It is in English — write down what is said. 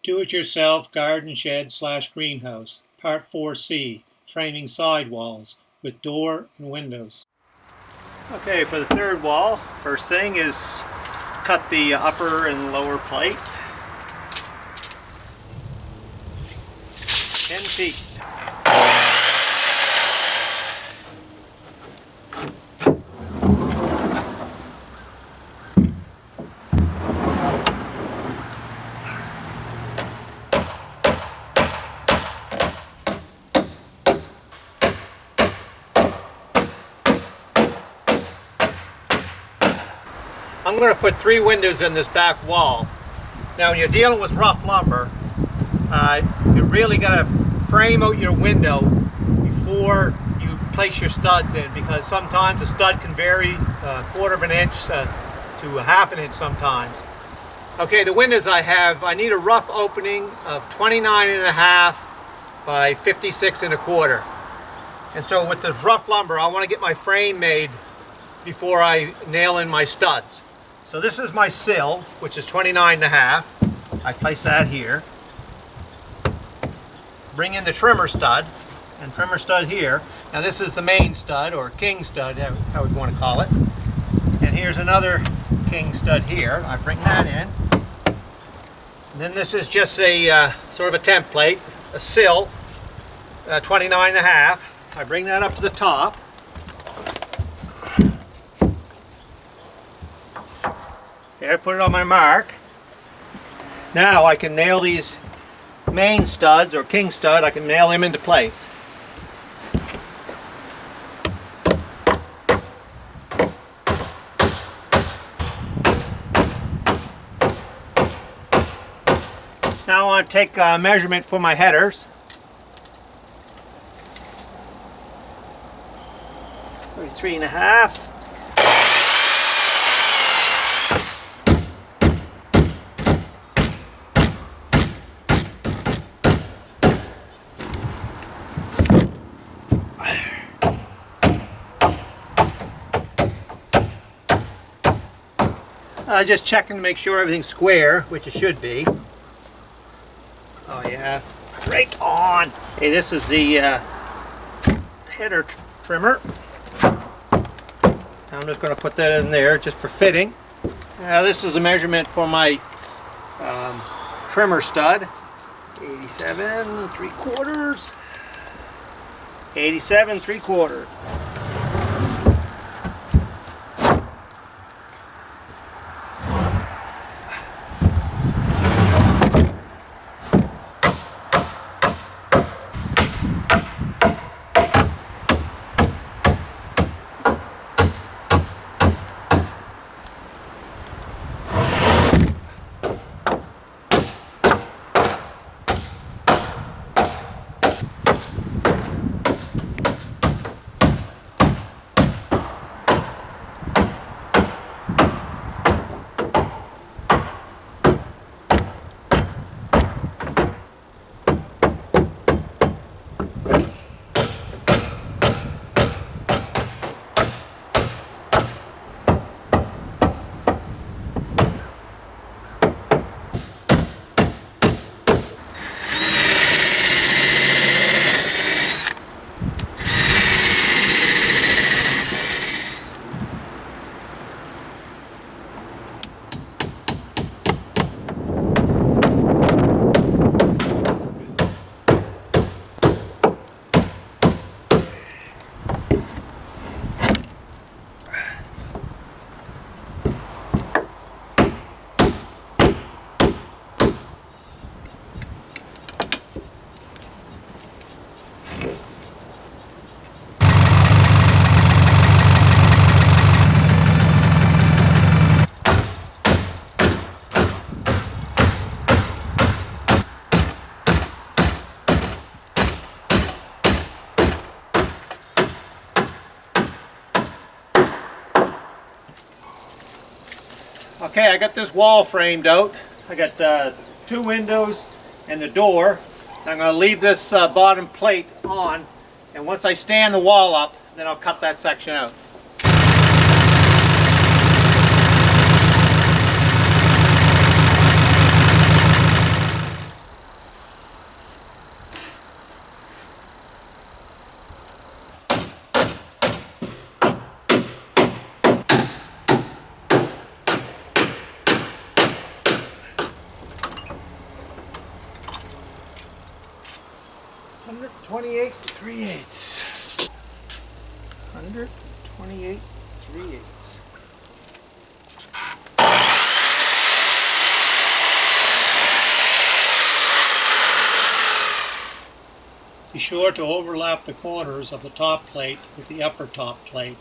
Do-it-yourself garden shed / greenhouse, Part 4C, framing side walls with door and windows. Okay, for the third wall, first thing is cut the upper and lower plate. 10 feet. I'm going to put 3 windows in this back wall. Now when you're dealing with rough lumber, you really got to frame out your window before you place your studs in, because sometimes the stud can vary a 1/4 inch to a 1/2 inch sometimes. Okay, the windows I need a rough opening of 29.5 by 56 1/4. And so with this rough lumber, I want to get my frame made before I nail in my studs. So this is my sill, which is 29.5. I place that here. Bring in the trimmer stud, and trimmer stud here. Now this is the main stud, or king stud, how we want to call it. And here's another king stud here. I bring that in. And then this is just a sort of a template, a sill, 29.5. I bring that up to the top. There, put it on my mark. Now I can nail these main studs, or king stud, I can nail them into place. Now I want to take a measurement for my headers. 33.5. Just checking to make sure everything's square, which it should be. Oh yeah, right on. Okay, this is the header trimmer. I'm just going to put that in there just for fitting. Now this is a measurement for my trimmer stud. 87 3/4. 87 3/4. Okay, I got this wall framed out. I got 2 windows and the door. I'm going to leave this bottom plate on, and once I stand the wall up, then I'll cut that section out. 128 3/8. 128 3/8. Be sure to overlap the corners of the top plate with the upper top plate.